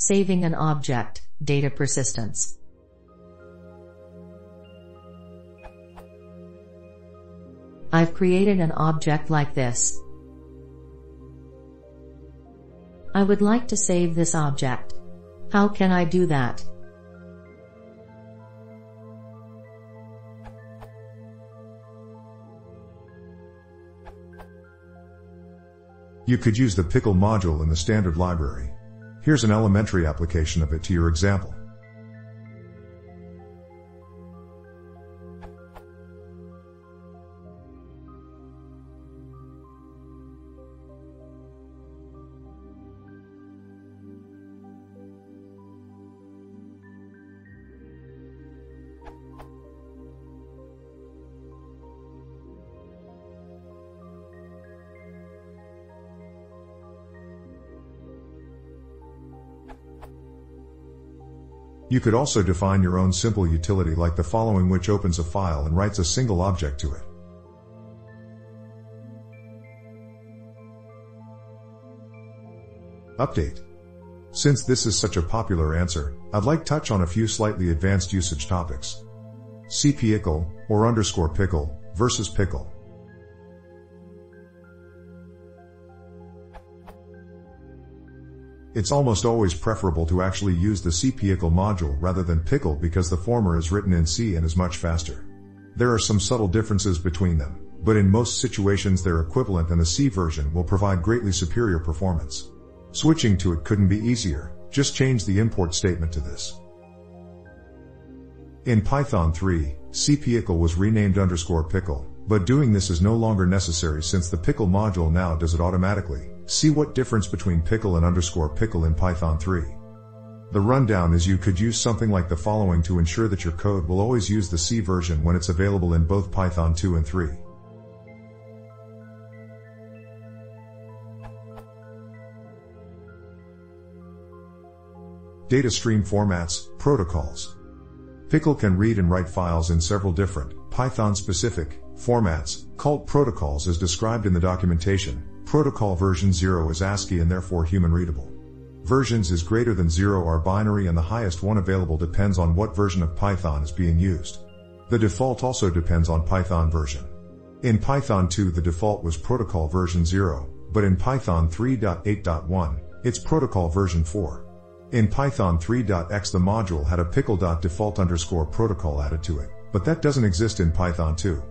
Saving an object, data persistence. I've created an object like this. I would like to save this object. How can I do that? You could use the pickle module in the standard library. Here's an elementary application of it to your example. You could also define your own simple utility like the following, which opens a file and writes a single object to it. Update. Since this is such a popular answer, I'd like to touch on a few slightly advanced usage topics. pickle or underscore pickle versus pickle. It's almost always preferable to actually use the pickle module rather than pickle because the former is written in C and is much faster. There are some subtle differences between them, but in most situations they're equivalent and the C version will provide greatly superior performance. Switching to it couldn't be easier, just change the import statement to this. In Python 3, pickle was renamed underscore pickle, but doing this is no longer necessary since the pickle module now does it automatically. See what difference between pickle and underscore pickle in Python 3. The rundown is you could use something like the following to ensure that your code will always use the C version when it's available in both Python 2 and 3. Data stream formats, protocols. Pickle can read and write files in several different, Python-specific, formats, called protocols as described in the documentation. Protocol version 0 is ASCII and therefore human readable. Versions is greater than 0 are binary and the highest one available depends on what version of Python is being used. The default also depends on Python version. In Python 2 the default was protocol version 0, but in Python 3.8.1, it's protocol version 4. In Python 3.x the module had a pickle.default underscore protocol added to it, but that doesn't exist in Python 2.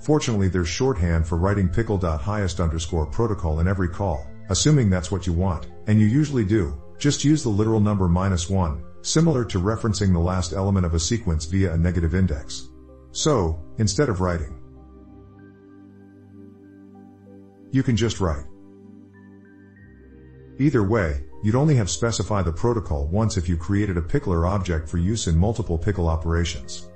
Fortunately there's shorthand for writing pickle.highest underscore protocol in every call, assuming that's what you want, and you usually do, just use the literal number -1, similar to referencing the last element of a sequence via a negative index. So, instead of writing, you can just write. Either way, you'd only have specified the protocol once if you created a pickler object for use in multiple pickle operations.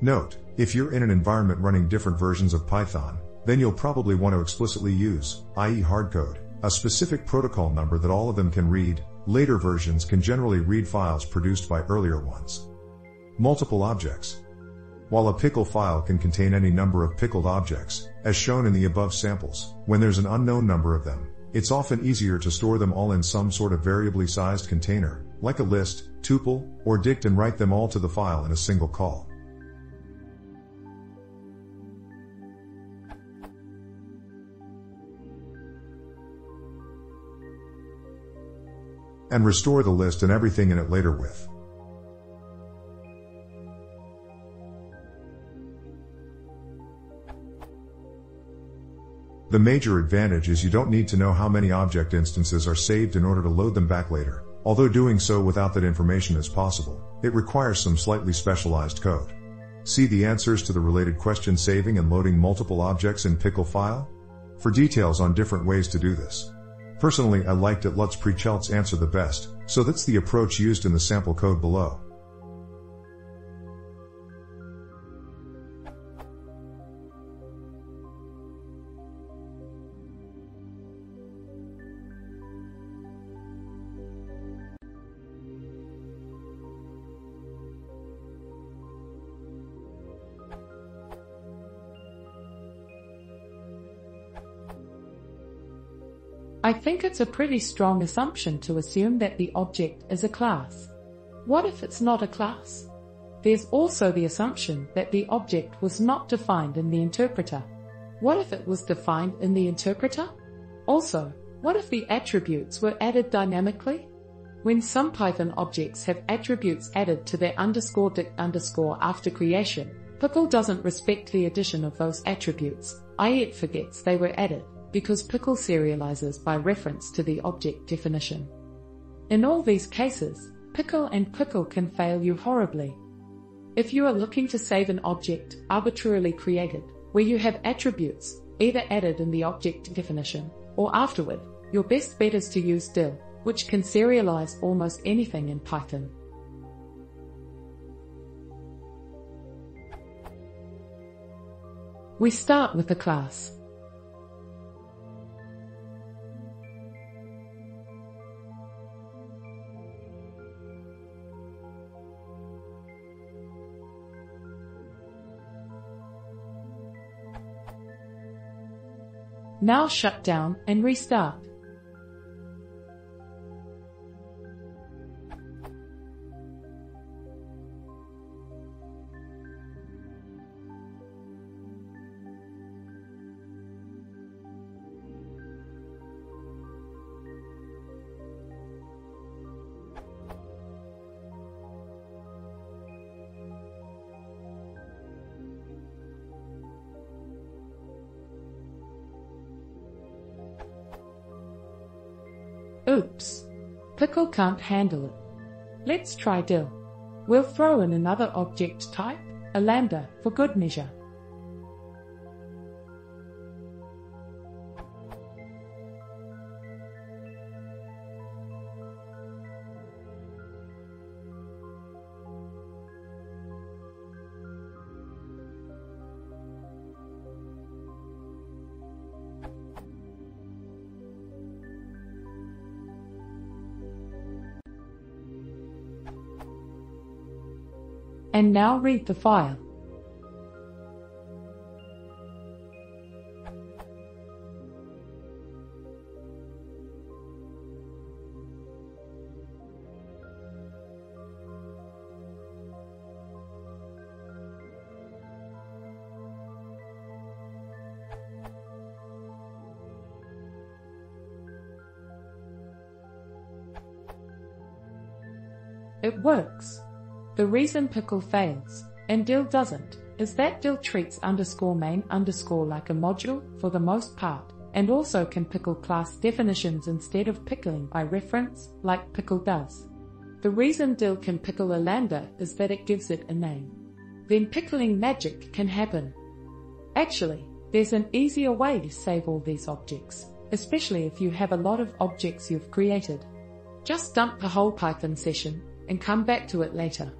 Note, if you're in an environment running different versions of Python, then you'll probably want to explicitly use, i.e. hardcode, a specific protocol number that all of them can read. Later versions can generally read files produced by earlier ones. Multiple objects. While a pickle file can contain any number of pickled objects, as shown in the above samples, when there's an unknown number of them, it's often easier to store them all in some sort of variably sized container, like a list, tuple, or dict and write them all to the file in a single call. And restore the list and everything in it later with. The major advantage is you don't need to know how many object instances are saved in order to load them back later, although doing so without that information is possible. It requires some slightly specialized code. See the answers to the related question saving and loading multiple objects in pickle file? For details on different ways to do this. Personally I liked it Lutz Prechelt's answer the best, so that's the approach used in the sample code below. I think it's a pretty strong assumption to assume that the object is a class. What if it's not a class? There's also the assumption that the object was not defined in the interpreter. What if it was defined in the interpreter? Also, what if the attributes were added dynamically? When some Python objects have attributes added to their _dict_ after creation, Pickle doesn't respect the addition of those attributes, i.e. it forgets they were added, because Pickle serializes by reference to the object definition. In all these cases, Pickle can fail you horribly. If you are looking to save an object arbitrarily created, where you have attributes either added in the object definition or afterward, your best bet is to use dil, which can serialize almost anything in Python. We start with a class. Now shut down and restart. Oops! Pickle can't handle it. Let's try dil. We'll throw in another object type, a lambda, for good measure. And now read the file. It works. The reason Pickle fails, and dil doesn't, is that dil treats _main_ like a module for the most part, and also can pickle class definitions instead of pickling by reference, like Pickle does. The reason dil can pickle a lambda is that it gives it a name. Then pickling magic can happen. Actually, there's an easier way to save all these objects, especially if you have a lot of objects you've created. Just dump the whole Python session, and come back to it later.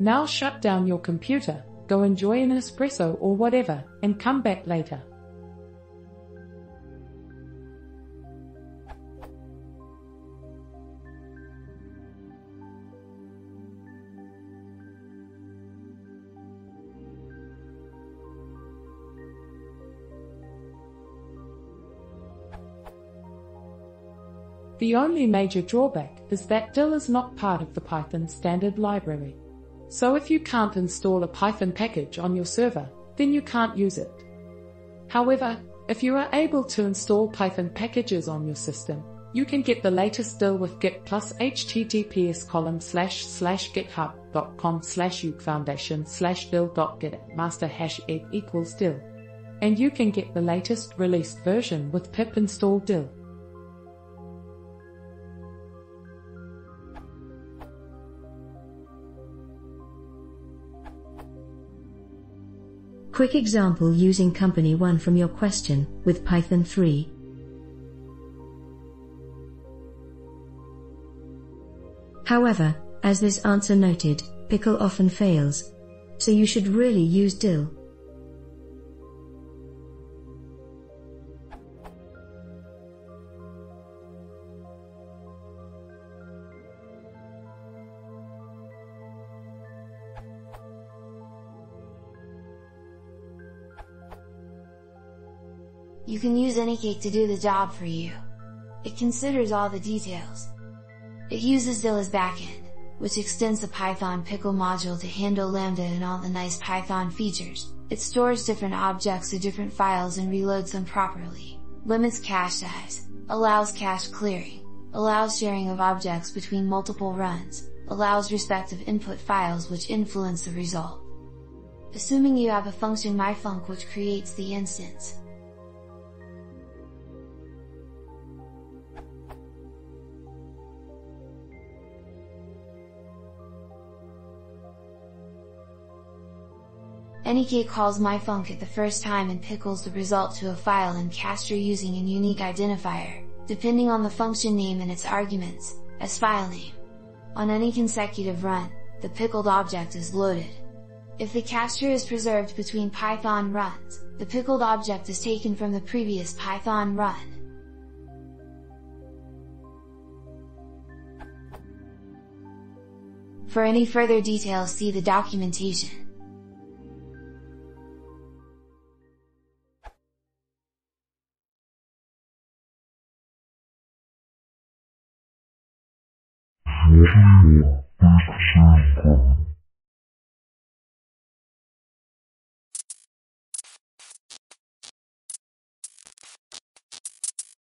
Now shut down your computer, go enjoy an espresso or whatever, and come back later. The only major drawback is that dil is not part of the Python standard library. So if you can't install a Python package on your server, then you can't use it. However, if you are able to install Python packages on your system, you can get the latest dil with git plus https://github.com/ukefoundation/dil.git master #egg = dil. And you can get the latest released version with pip install dil. Quick example using company 1 from your question, with Python 3. However, as this answer noted, Pickle often fails. So you should really use dil. You can use Anycake to do the job for you. It considers all the details. It uses Dilla's backend, which extends the Python pickle module to handle Lambda and all the nice Python features. It stores different objects to different files and reloads them properly, limits cache size, allows cache clearing, allows sharing of objects between multiple runs, allows respective input files which influence the result. Assuming you have a function myfunc which creates the instance. Anycake calls myfunc at the first time and pickles the result to a file in cache using a unique identifier, depending on the function name and its arguments, as file name. On any consecutive run, the pickled object is loaded. If the cache is preserved between Python runs, the pickled object is taken from the previous Python run. For any further details, see the documentation. What do you want? Please consider